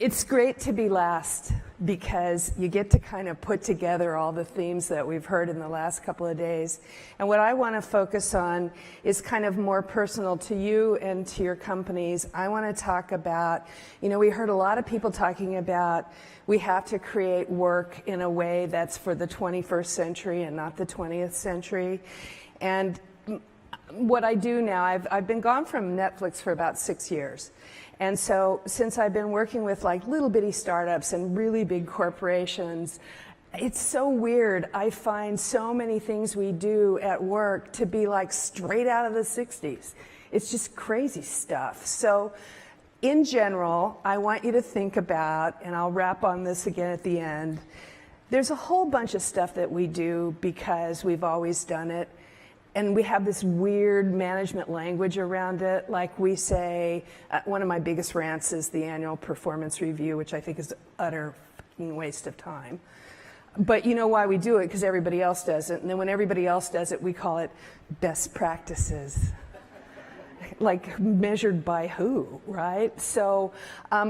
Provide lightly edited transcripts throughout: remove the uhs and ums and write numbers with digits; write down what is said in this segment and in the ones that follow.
It's great to be last because you get to kind of put together all the themes that we've heard in the last couple of days. And what I want to focus on is kind of more personal to you and to your companies. I want to talk about, we heard a lot of people talking about we have to create work in a way that's for the 21st century and not the 20th century. And what I do now, I've been gone from Netflix for about 6 years. And so since I've been working with like little bitty startups and really big corporations, it's so weird. I find so many things we do at work to be like straight out of the 60s. It's just crazy stuff. So in general, I want you to think about, and I'll wrap on this again at the end, there's a whole bunch of stuff that we do because we've always done it. And we have this weird management language around it. Like we say, one of my biggest rants is the annual performance review, which I think is utter fucking waste of time. But you know why we do it? Because everybody else does it. And then when everybody else does it, we call it best practices. Like measured by who, right? So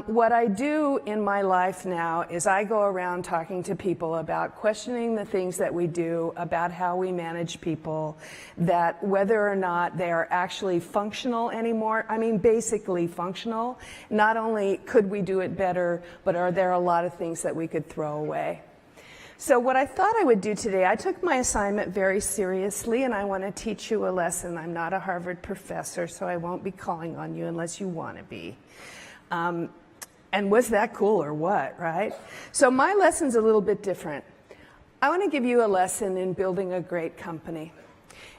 what I do in my life now is I go around talking to people about questioning the things that we do, about how we manage people, that whether or not they are actually functional anymore, I mean basically functional. Not only could we do it better, but are there a lot of things that we could throw away? So what I thought I would do today, I took my assignment very seriously, and I want to teach you a lesson. I'm not a Harvard professor, so I won't be calling on you unless you want to be. And was that cool or what, right? So my lesson's a little bit different. I want to give you a lesson in building a great company.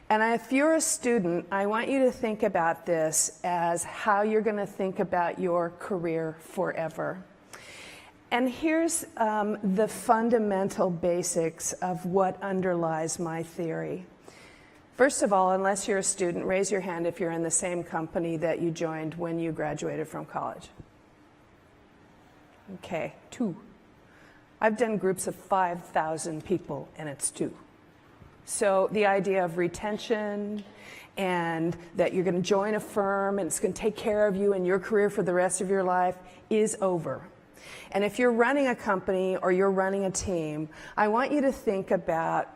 And if you're a student, I want you to think about this as how you're going to think about your career forever. And here's the fundamental basics of what underlies my theory. First of all, unless you're a student, raise your hand if you're in the same company that you joined when you graduated from college. Okay, 2. I've done groups of 5,000 people, and it's 2. So the idea of retention and that you're going to join a firm and it's going to take care of you and your career for the rest of your life is over. And if you're running a company or you're running a team, I want you to think about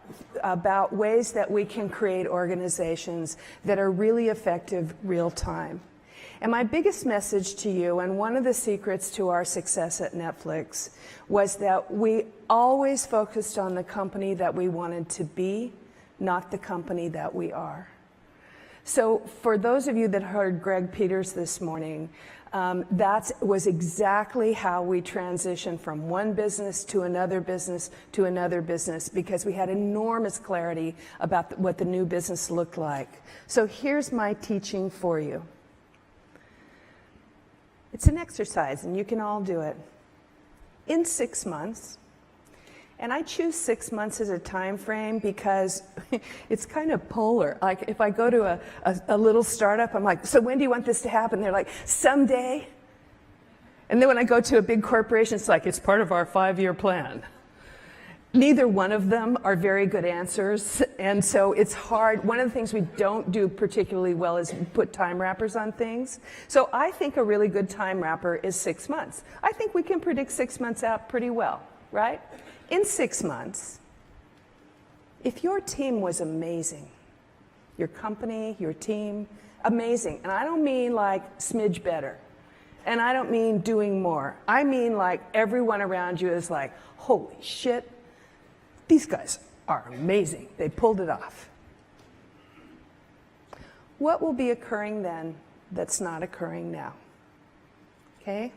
ways that we can create organizations that are really effective real time. And my biggest message to you, and one of the secrets to our success at Netflix, was that we always focused on the company that we wanted to be, not the company that we are. So for those of you that heard Greg Peters this morning, that was exactly how we transitioned from one business to another business to another business, because we had enormous clarity about what the new business looked like. So here's my teaching for you. It's an exercise, and you can all do it. In 6 months, and I choose 6 months as a time frame because it's kind of polar. Like if I go to a little startup, I'm like, so when do you want this to happen? They're like, someday. And then when I go to a big corporation, it's like, it's part of our 5-year plan. Neither one of them are very good answers, and so it's hard. One of the things we don't do particularly well is put time wrappers on things. So I think a really good time wrapper is 6 months. I think we can predict 6 months out pretty well, right? In 6 months, if your team was amazing, your company, your team, amazing, and I don't mean like smidge better, and I don't mean doing more. I mean like everyone around you is like, holy shit, these guys are amazing. They pulled it off. What will be occurring then that's not occurring now? Okay?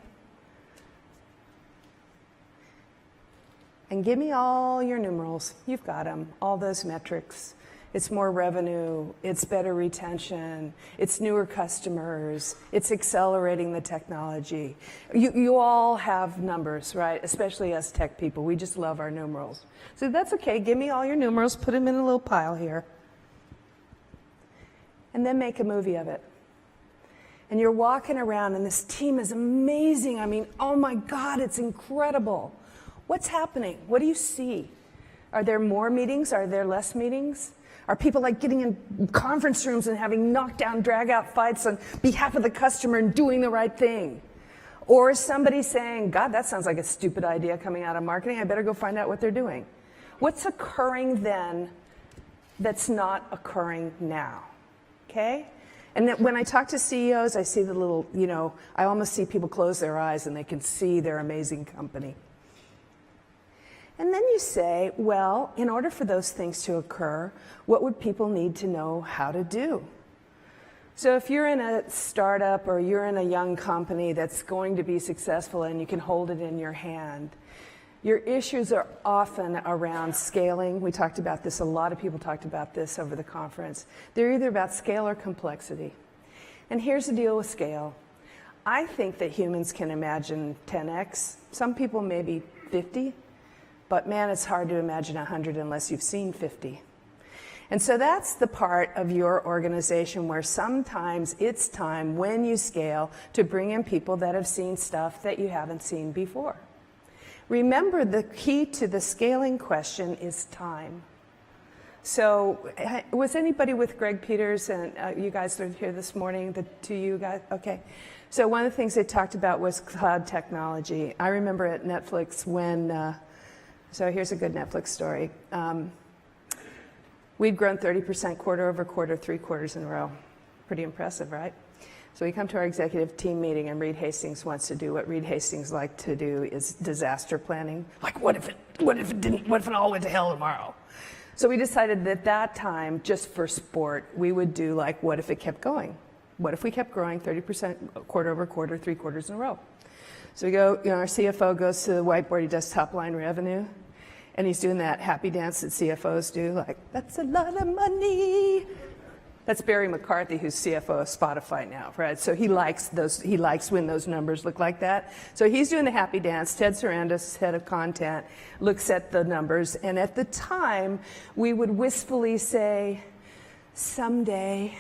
And give me all your numerals. You've got them, all those metrics. It's more revenue, it's better retention, it's newer customers, it's accelerating the technology. You all have numbers, right? Especially us tech people, we just love our numerals. So that's okay, give me all your numerals, put them in a little pile here. And then make a movie of it. And you're walking around and this team is amazing. I mean, oh my God, it's incredible. What's happening? What do you see? Are there more meetings? Are there less meetings? Are people like getting in conference rooms and having knockdown, drag-out fights on behalf of the customer and doing the right thing? Or somebody saying, God, that sounds like a stupid idea coming out of marketing. I better go find out what they're doing. What's occurring then that's not occurring now? Okay? And when I talk to CEOs, I see the little, I almost see people close their eyes and they can see their amazing company. And then you say, well, in order for those things to occur, what would people need to know how to do? So if you're in a startup or you're in a young company that's going to be successful and you can hold it in your hand, your issues are often around scaling. We talked about this, a lot of people talked about this over the conference. They're either about scale or complexity. And here's the deal with scale. I think that humans can imagine 10x. Some people maybe 50, but man, it's hard to imagine 100 unless you've seen 50. And so that's the part of your organization where sometimes it's time when you scale to bring in people that have seen stuff that you haven't seen before. Remember, the key to the scaling question is time. So was anybody with Greg Peters? And you guys are here this morning, the two of you guys? Okay. So one of the things they talked about was cloud technology. I remember at Netflix when, so here's a good Netflix story. We'd grown 30% quarter over quarter, 3 quarters in a row. Pretty impressive, right? So we come to our executive team meeting and Reed Hastings wants to do what Reed Hastings liked to do is disaster planning. Like what if it all went to hell tomorrow? So we decided that that time, just for sport, we would do like, what if it kept going? What if we kept growing 30% quarter over quarter, 3 quarters in a row? So we go, our CFO goes to the whiteboard, he does top line revenue, and he's doing that happy dance that CFOs do, like, that's a lot of money. That's Barry McCarthy, who's CFO of Spotify now, right? So he likes when those numbers look like that. So he's doing the happy dance. Ted Sarandis, head of content, looks at the numbers. And at the time, we would wistfully say, someday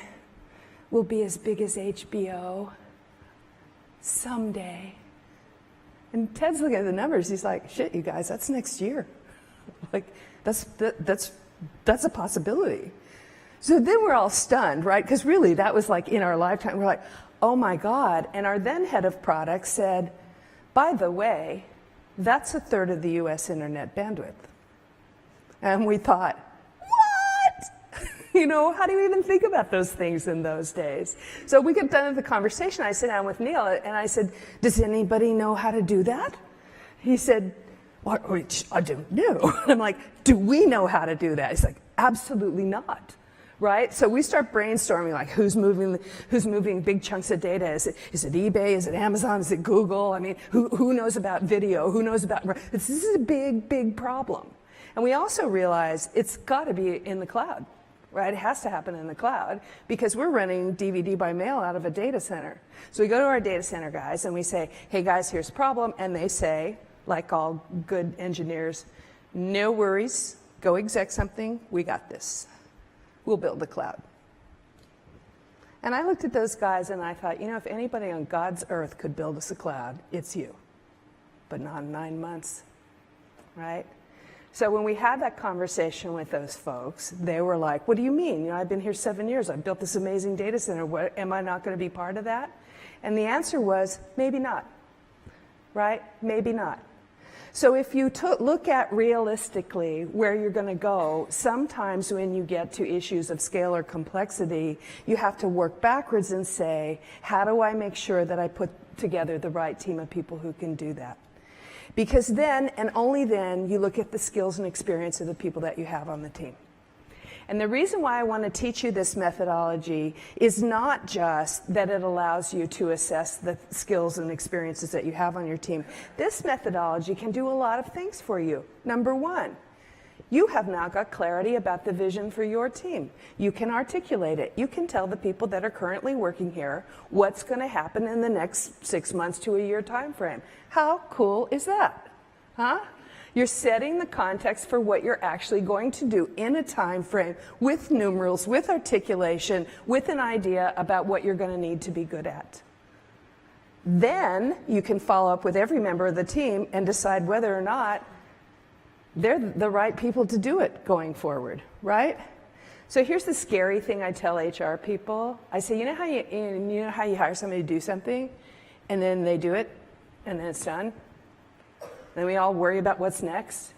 we'll be as big as HBO. Someday. And Ted's looking at the numbers. He's like, shit, you guys, that's next year. Like, that's a possibility. So then we're all stunned, right? Because really, that was like in our lifetime. We're like, oh my God. And our then head of product said, by the way, that's 1/3 of the US internet bandwidth. And we thought, what? How do you even think about those things in those days? So we get done with the conversation. I sit down with Neil and I said, does anybody know how to do that? He said, what? I don't know. I'm like, do we know how to do that? He's like, absolutely not. Right? So we start brainstorming, like who's moving big chunks of data? Is it eBay? Is it Amazon? Is it Google? I mean, who knows about video? Who knows about, this is a big, big problem. And we also realize it's got to be in the cloud, right? It has to happen in the cloud because we're running DVD by mail out of a data center. So we go to our data center guys and we say, hey guys, here's the problem. And they say, like all good engineers, no worries, go exec something, we got this. We'll build the cloud. And I looked at those guys and I thought, if anybody on God's earth could build us a cloud, it's you. But not in 9 months, right? So when we had that conversation with those folks, they were like, what do you mean? I've been here 7 years. I've built this amazing data center. Am I not going to be part of that? And the answer was, maybe not, right? Maybe not. So if you look at realistically where you're going to go, sometimes when you get to issues of scale or complexity, you have to work backwards and say, how do I make sure that I put together the right team of people who can do that? Because then, and only then, you look at the skills and experience of the people that you have on the team. And the reason why I want to teach you this methodology is not just that it allows you to assess the skills and experiences that you have on your team. This methodology can do a lot of things for you. Number one, you have now got clarity about the vision for your team. You can articulate it. You can tell the people that are currently working here what's going to happen in the next 6 months to a year time frame. How cool is that? Huh? You're setting the context for what you're actually going to do in a time frame with numerals, with articulation, with an idea about what you're going to need to be good at. Then you can follow up with every member of the team and decide whether or not they're the right people to do it going forward, right? So here's the scary thing I tell HR people. I say, you know how you hire somebody to do something and then they do it and then it's done. Then we all worry about what's next.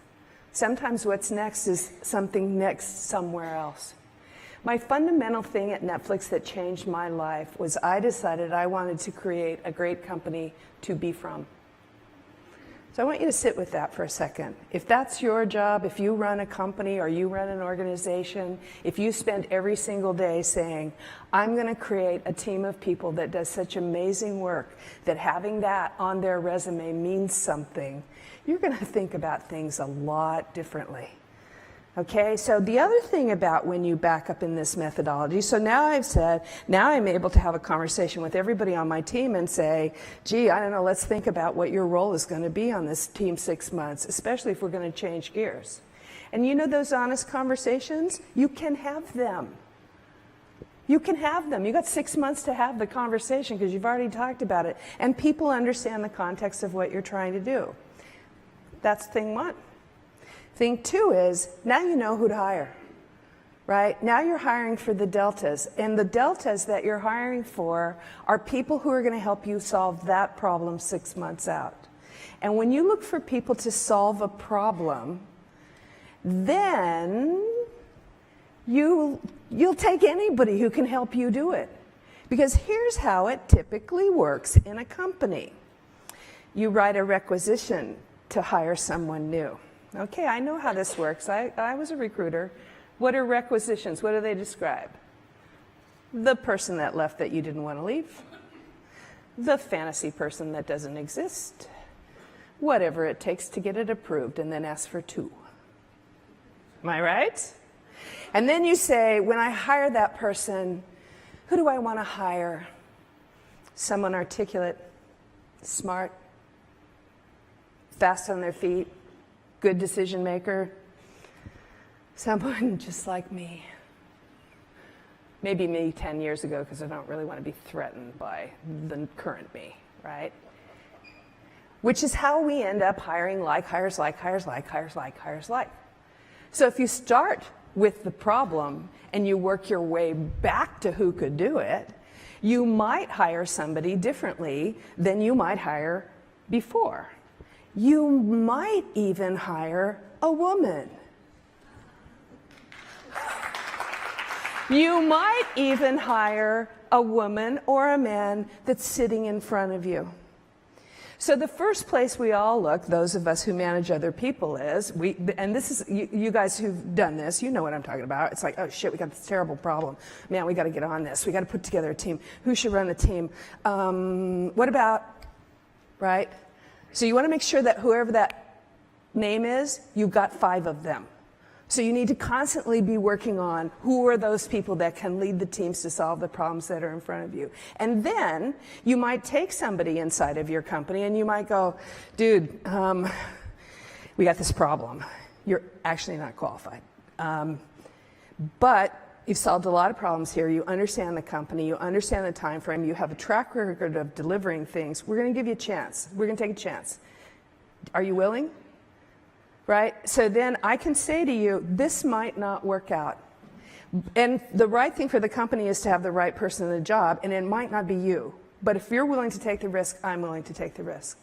Sometimes what's next is something next somewhere else. My fundamental thing at Netflix that changed my life was I decided I wanted to create a great company to be from. So I want you to sit with that for a second. If that's your job, if you run a company or you run an organization, if you spend every single day saying, I'm going to create a team of people that does such amazing work that having that on their resume means something, you're going to think about things a lot differently. Okay, so the other thing about when you back up in this methodology, so now I've said, now I'm able to have a conversation with everybody on my team and say, gee, I don't know, let's think about what your role is going to be on this team 6 months, especially if we're going to change gears. And you know those honest conversations? You can have them. You can have them. You got 6 months to have the conversation because you've already talked about it. And people understand the context of what you're trying to do. That's thing one. Thing two is, now you know who to hire, right? Now you're hiring for the deltas. And the deltas that you're hiring for are people who are going to help you solve that problem 6 months out. And when you look for people to solve a problem, then you'll take anybody who can help you do it. Because here's how it typically works in a company. You write a requisition to hire someone new. Okay, I know how this works. I was a recruiter. What are requisitions? What do they describe? The person that left that you didn't want to leave. The fantasy person that doesn't exist. Whatever it takes to get it approved, and then ask for two. Am I right? And then you say, when I hire that person, who do I want to hire? Someone articulate, smart, fast on their feet, good decision maker, someone just like me. Maybe me 10 years ago, because I don't really want to be threatened by the current me, right? Which is how we end up hiring like, hires like, hires like, hires like, hires like. So if you start with the problem and you work your way back to who could do it, you might hire somebody differently than you might hire before. You might even hire a woman. You might even hire a woman or a man that's sitting in front of you. So the first place we all look, those of us who manage other people, is, and this is, you guys who've done this, you know what I'm talking about. It's like, oh shit, we got this terrible problem. Man, we got to get on this. We got to put together a team. Who should run the team? What about, right? So you want to make sure that whoever that name is, you've got 5 of them. So you need to constantly be working on who are those people that can lead the teams to solve the problems that are in front of you. And then you might take somebody inside of your company and you might go, dude, we got this problem. You're actually not qualified. But you've solved a lot of problems here. You understand the company. You understand the time frame. You have a track record of delivering things. We're going to give you a chance. We're going to take a chance. Are you willing? Right? So then I can say to you, this might not work out. And the right thing for the company is to have the right person in the job, and it might not be you. But if you're willing to take the risk, I'm willing to take the risk.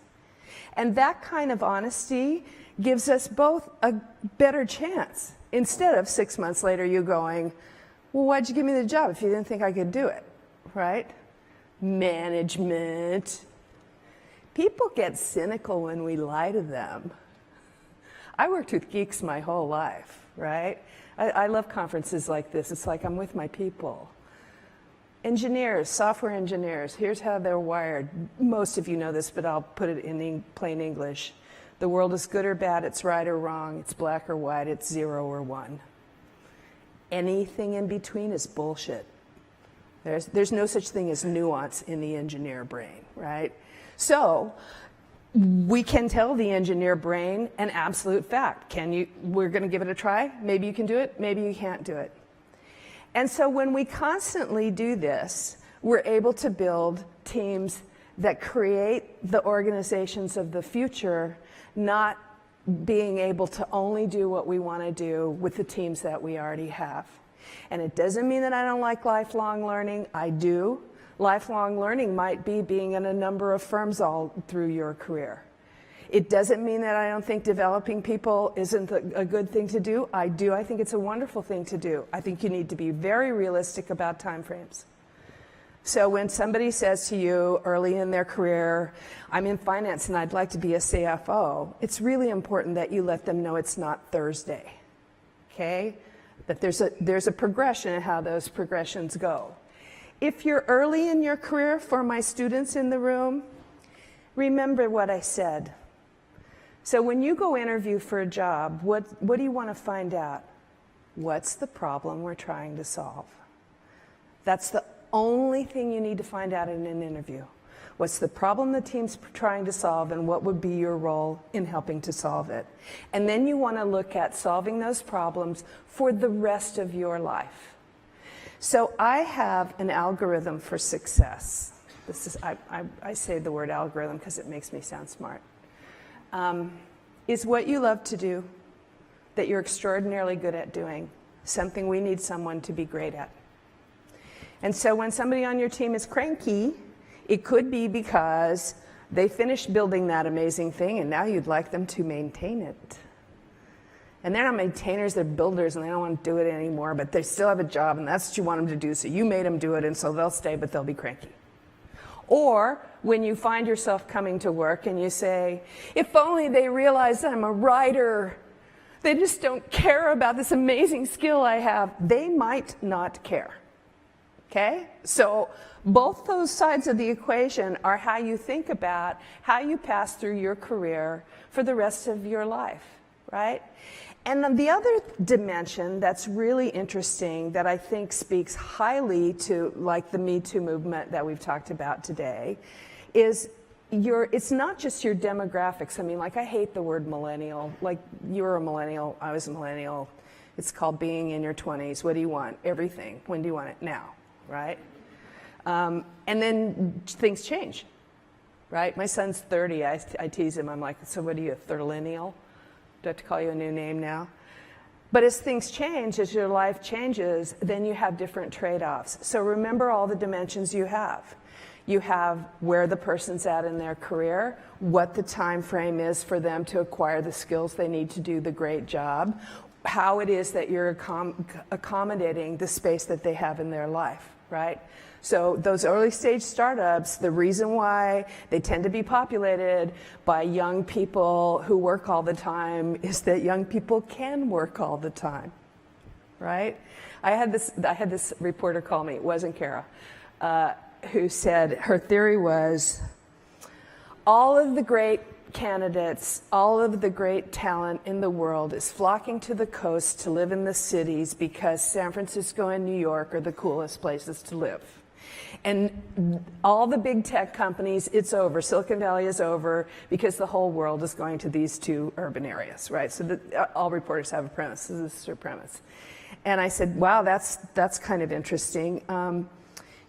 And that kind of honesty gives us both a better chance. Instead of 6 months later you going, well, why'd you give me the job if you didn't think I could do it? Right? Management. People get cynical when we lie to them. I worked with geeks my whole life, right? I love conferences like this. It's like I'm with my people. Engineers, software engineers, here's how they're wired. Most of you know this, but I'll put it in plain English. The world is good or bad, it's right or wrong, it's black or white, it's 0 or 1. Anything in between is bullshit. There's no such thing as nuance in the engineer brain, right? So we can tell the engineer brain an absolute fact. We're going to give it a try. Maybe you can do it. Maybe you can't do it. And so when we constantly do this, we're able to build teams that create the organizations of the future, not being able to only do what we want to do with the teams that we already have. And it doesn't mean that I don't like lifelong learning. I do. Lifelong learning might be being in a number of firms all through your career. It doesn't mean that I don't think developing people isn't a good thing to do. I do. I think it's a wonderful thing to do. I think you need to be very realistic about timeframes. So when somebody says to you early in their career, I'm in finance and I'd like to be a CFO, it's really important that you let them know it's not Thursday, okay? That there's a progression in how those progressions go. If you're early in your career, for my students in the room, remember what I said. So when you go interview for a job, what do you want to find out? What's the problem we're trying to solve? That's the only thing you need to find out in an interview. What's the problem the team's trying to solve, and what would be your role in helping to solve it? And then you want to look at solving those problems for the rest of your life. So I have an algorithm for success. This is, I say the word algorithm because it makes me sound smart. Is what you love to do, that you're extraordinarily good at doing, something we need someone to be great at. And so when somebody on your team is cranky, it could be because they finished building that amazing thing and now you'd like them to maintain it. And they're not maintainers, they're builders, and they don't want to do it anymore, but they still have a job and that's what you want them to do, so you made them do it, and so they'll stay, but they'll be cranky. Or when you find yourself coming to work and you say, if only they realized I'm a writer, they just don't care about this amazing skill I have, they might not care. Okay? So both those sides of the equation are how you think about how you pass through your career for the rest of your life, right? And then the other dimension that's really interesting that I think speaks highly to like the Me Too movement that we've talked about today is it's not just your demographics. I mean, like, I hate the word millennial. Like, you're a millennial, I was a millennial. It's called being in your 20s. What do you want? Everything. When do you want it? Now, right? And then things change, right? My son's 30. I tease him. I'm like, so what are you, a third-millennial? Do I have to call you a new name now? But as things change, as your life changes, then you have different trade-offs. So remember all the dimensions you have. You have where the person's at in their career, what the time frame is for them to acquire the skills they need to do the great job, how it is that you're accommodating the space that they have in their life, right? So those early stage startups, the reason why they tend to be populated by young people who work all the time is that young people can work all the time, right? I had this reporter call me, it wasn't Kara, who said her theory was all of the great candidates, all of the great talent in the world is flocking to the coast to live in the cities because San Francisco and New York are the coolest places to live. And all the big tech companies, it's over. Silicon Valley is over because the whole world is going to these two urban areas, right? So all reporters have a premise. This is their premise. And I said, wow, that's kind of interesting.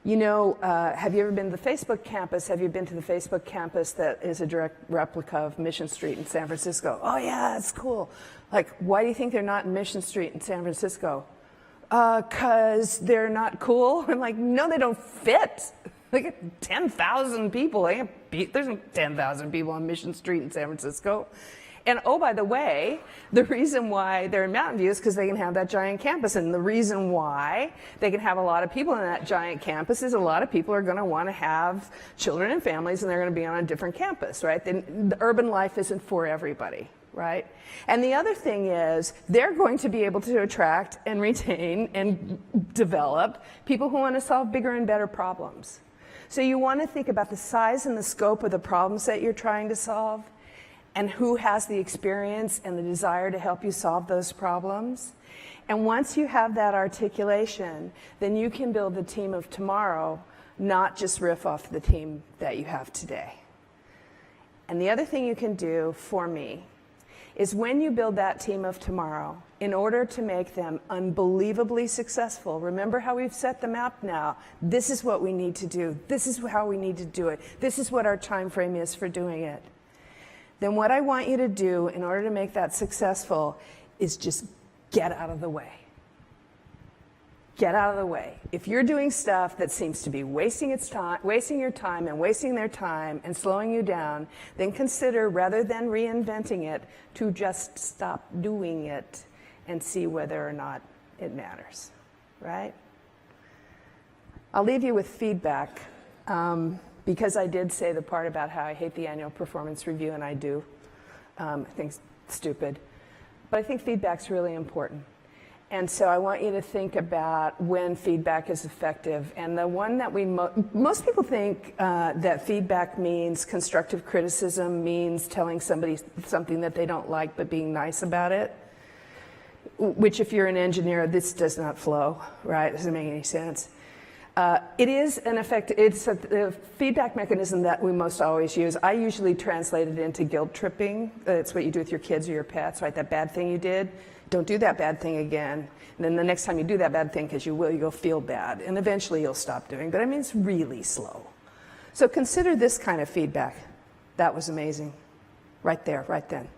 You know, have you ever been to the Facebook campus? Have you been to the Facebook campus that is a direct replica of Mission Street in San Francisco? Oh, yeah, it's cool. Like, why do you think they're not in Mission Street in San Francisco? Because they're not cool. I'm like, no, they don't fit. They get 10,000 people. There's 10,000 people on Mission Street in San Francisco. And oh, by the way, the reason why they're in Mountain View is because they can have that giant campus. And the reason why they can have a lot of people in that giant campus is a lot of people are going to want to have children and families, and they're going to be on a different campus, right? The urban life isn't for everybody, right? And the other thing is they're going to be able to attract and retain and develop people who want to solve bigger and better problems. So you want to think about the size and the scope of the problems that you're trying to solve, and who has the experience and the desire to help you solve those problems. And once you have that articulation, then you can build the team of tomorrow, not just riff off the team that you have today. And the other thing you can do for me is when you build that team of tomorrow, in order to make them unbelievably successful, remember how we've set them up now. This is what we need to do. This is how we need to do it. This is what our time frame is for doing it. Then what I want you to do in order to make that successful is just get out of the way. get out of the way. If you're doing stuff that seems to be wasting your time and wasting their time and slowing you down, then consider, rather than reinventing it, to just stop doing it and see whether or not it matters, right? I'll leave you with feedback, because I did say the part about how I hate the annual performance review, and I do. I think it's stupid. But I think feedback's really important. And so I want you to think about when feedback is effective. And the one that most people think that feedback means constructive criticism, means telling somebody something that they don't like but being nice about it, which if you're an engineer, this does not flow, right? It doesn't make any sense. It is an it's a feedback mechanism that we most always use. I usually translate it into guilt tripping. It's what you do with your kids or your pets, right? That bad thing you did, don't do that bad thing again. And then the next time you do that bad thing, because you'll feel bad. And eventually you'll stop doing. But I mean, it's really slow. So consider this kind of feedback. That was amazing. Right there, right then.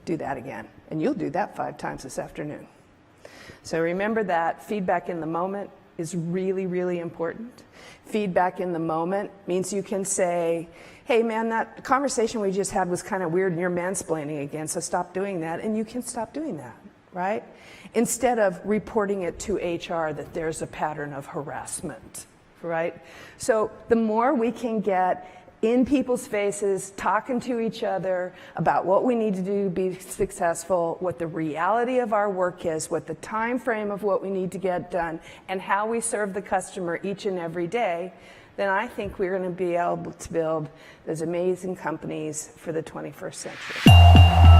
Do that again. And you'll do that 5 times this afternoon. So remember that feedback in the moment is really, really important. Feedback in the moment means you can say, hey man, that conversation we just had was kind of weird and you're mansplaining again, so stop doing that, and you can stop doing that, right? Instead of reporting it to HR that there's a pattern of harassment, right? So the more we can get in people's faces, talking to each other about what we need to do to be successful, what the reality of our work is, what the time frame of what we need to get done, and how we serve the customer each and every day, then I think we're going to be able to build those amazing companies for the 21st century.